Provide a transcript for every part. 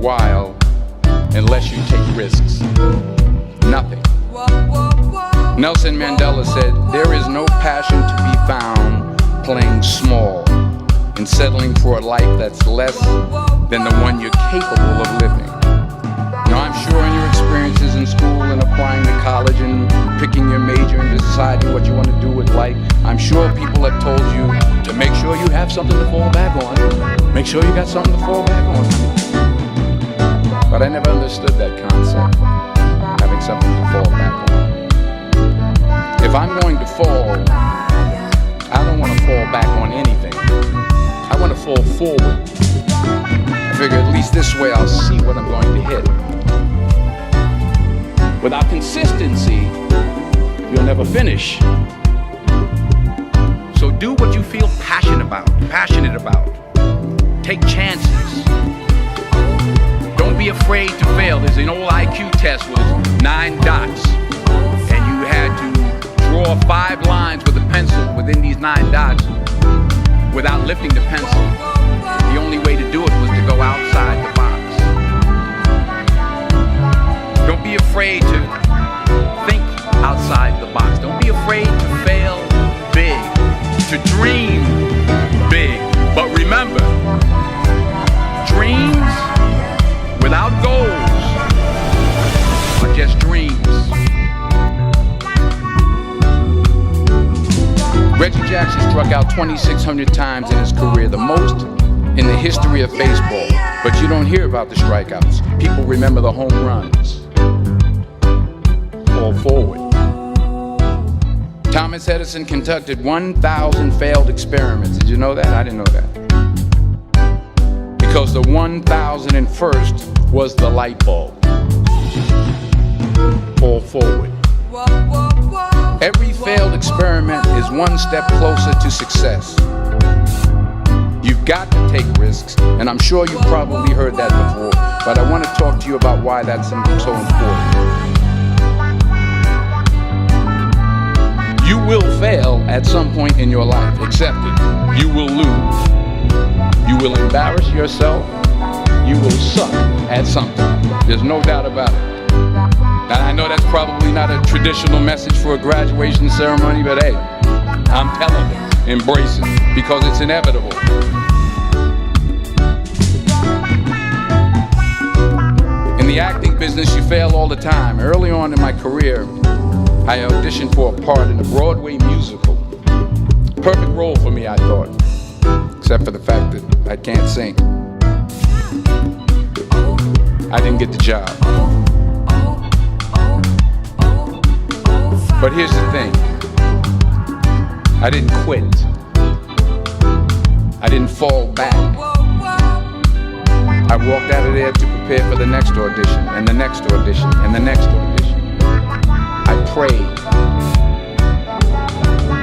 worthwhile unless you take risks. Nothing. Nelson Mandela said, "There is no passion to be found playing small and settling for a life that's less than the one you're capable of living." Now, I'm sure in your experiences in school and applying to college and picking your major and deciding what you want to do with life, I'm sure people have told you to make sure you have something to fall back on. Make sure you got something to fall back on. But I never understood that concept, having something to fall back on. If I'm going to fall, I don't want to fall back on anything. I want to fall forward. I figure at least this way I'll see what I'm going to hit. Without consistency, you'll never finish. So do what you feel passionate about. Take chances. Don't be afraid to fail. There's an old IQ test with 9 dots, and you had to draw 5 lines with a pencil within these 9 dots without lifting the pencil. The only way to do it was to go outside the box. Don't be afraid to think outside the box. Don't be afraid to fail big, to dream big. But remember, dreams without goals are just dreams. Reggie Jackson struck out 2,600 times in his career, the most in the history of baseball. But you don't hear about the strikeouts. People remember the home runs. Fall forward. Thomas Edison conducted 1,000 failed experiments. Did you know that? I didn't know that. Because the 1,001st was the light bulb. Fall forward. Every failed experiment is one step closer to success. You've got to take risks, and I'm sure you've probably heard that before, but I want to talk to you about why that's so important. You will fail at some point in your life, accept it. You will lose. You will embarrass yourself. You will suck at something. There's no doubt about it. And I know that's probably not a traditional message for a graduation ceremony, but hey, I'm telling you, embrace it, because it's inevitable. In the acting business, you fail all the time. Early on in my career, I auditioned for a part in a Broadway musical. Perfect role for me, I thought, except for the fact that I can't sing. I didn't get the job. But here's the thing. I didn't quit. I didn't fall back. I walked out of there to prepare for the next audition, and the next audition, and the next audition. I prayed.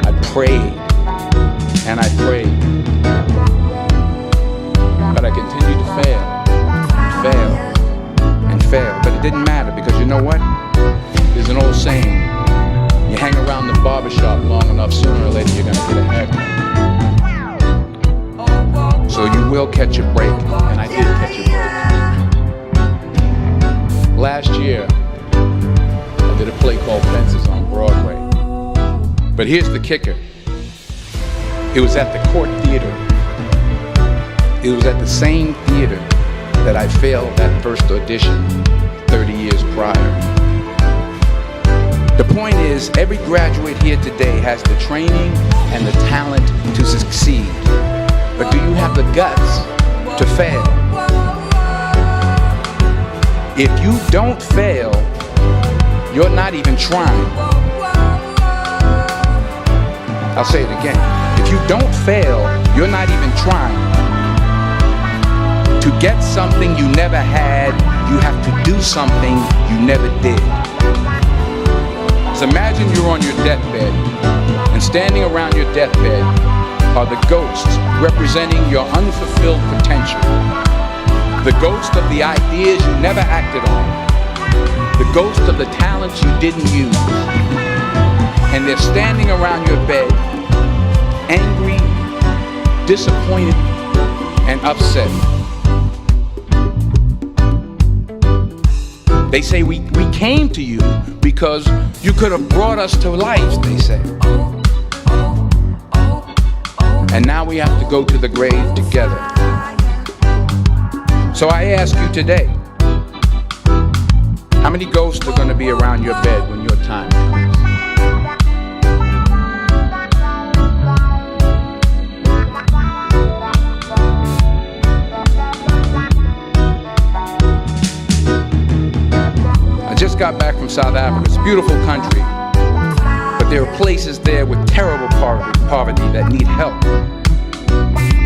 I prayed. And I prayed. But I continued to fail. But it didn't matter, because you know what? There's an old saying. You hang around the barbershop long enough, sooner or later you're going to get a haircut. So you will catch a break, and I did catch a break. Last year, I did a play called Fences on Broadway. But here's the kicker. It was at the Court Theater. It was at the same theater that I failed that first audition 30 years prior. The point is, every graduate here today has the training and the talent to succeed. But do you have the guts to fail? If you don't fail, you're not even trying. I'll say it again. If you don't fail, you're not even trying. To get something you never had, you have to do something you never did. So imagine you're on your deathbed, and standing around your deathbed are the ghosts representing your unfulfilled potential. The ghost of the ideas you never acted on. The ghost of the talents you didn't use. And they're standing around your bed, angry, disappointed, and upset. They say we came to you because you could have brought us to life, they say. And now we have to go to the grave together. So I ask you today, how many ghosts are going to be around your bed when your time comes? I just got back from South Africa. It's a beautiful country, but there are places there with terrible poverty that need help.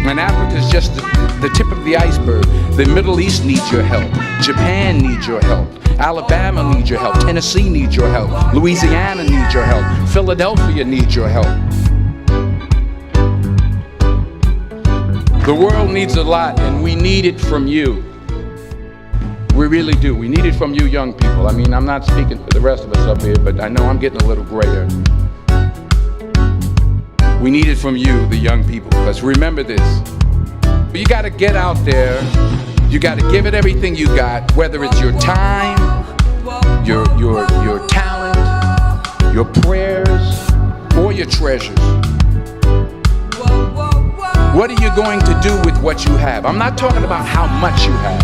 And Africa is just the tip of the iceberg. The Middle East needs your help. Japan needs your help. Alabama needs your help. Tennessee needs your help. Louisiana needs your help. Philadelphia needs your help. The world needs a lot, and we need it from you. We really do. We need it from you young people. I mean, I'm not speaking for the rest of us up here, but I know I'm getting a little grayer. We need it from you, the young people, because remember this. You got to get out there. You got to give it everything you got, whether it's your time, your talent, your prayers, or your treasures. What are you going to do with what you have? I'm not talking about how much you have.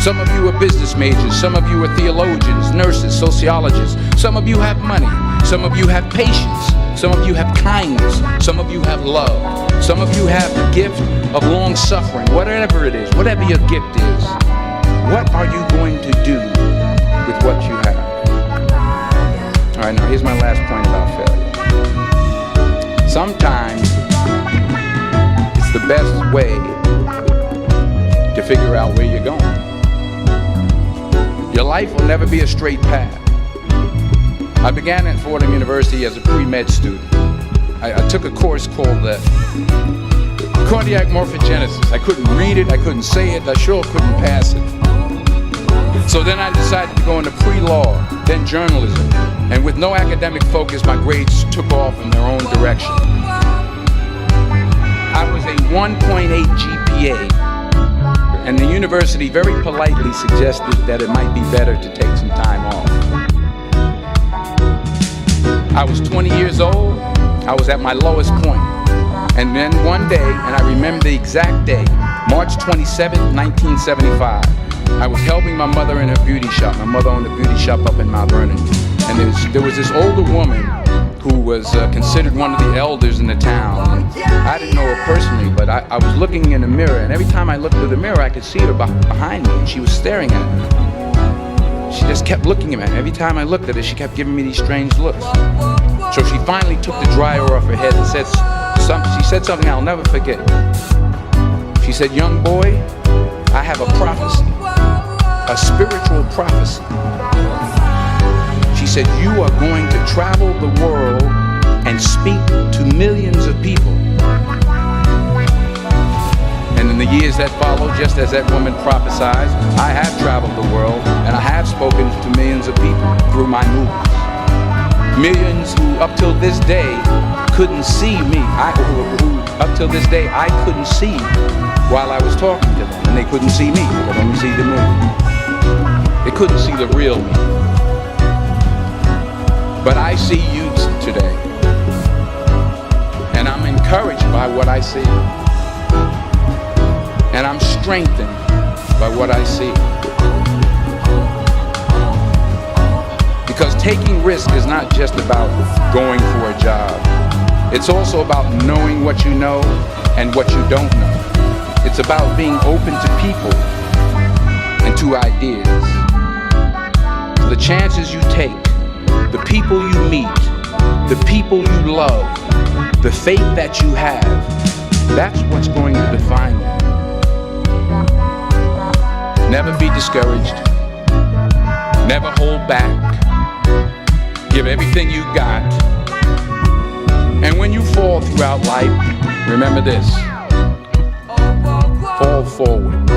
Some of you are business majors, some of you are theologians, nurses, sociologists. Some of you have money, some of you have patience, some of you have kindness, some of you have love, some of you have the gift of long suffering. Whatever it is, whatever your gift is, what are you going to do with what you have? All right, now here's my last point about failure. Sometimes it's the best way to figure out where you're going. Your life will never be a straight path. I began at Fordham University as a pre-med student. I took a course called cardiac morphogenesis. I couldn't read it, I couldn't say it, I sure couldn't pass it. So then I decided to go into pre-law, then journalism. And with no academic focus, my grades took off in their own direction. I was a 1.8 GPA. And the university very politely suggested that it might be better to take some time off. I was 20 years old. I was at my lowest point. And then one day, and I remember the exact day, March 27th, 1975, I was helping my mother in her beauty shop. My mother owned a beauty shop up in Mount Vernon. And there was this older woman who was considered one of the elders in the town. And I didn't know her personally, but I was looking in the mirror, and every time I looked through the mirror, I could see her behind me, and she was staring at me. She just kept looking at me. Every time I looked at her, she kept giving me these strange looks. So she finally took the dryer off her head and she said something I'll never forget. She said, "Young boy, I have a prophecy, a spiritual prophecy." She said, "You are going to travel the world and speak to millions of people." And in the years that followed, just as that woman prophesied, I have traveled the world and I have spoken to millions of people through my movies. Millions who up till this day couldn't see me. Who up till this day I couldn't see while I was talking to them. And they couldn't see me. They could only see the movie. They couldn't see the real me. But I see you today, and I'm encouraged by what I see, and I'm strengthened by what I see. Because taking risk is not just about going for a job. It's also about knowing what you know and what you don't know. It's about being open to people and to ideas. The chances you take, the people you meet, the people you love, the faith that you have, that's what's going to define you. Never be discouraged. Never hold back. Give everything you got. And when you fall throughout life, remember this: fall forward.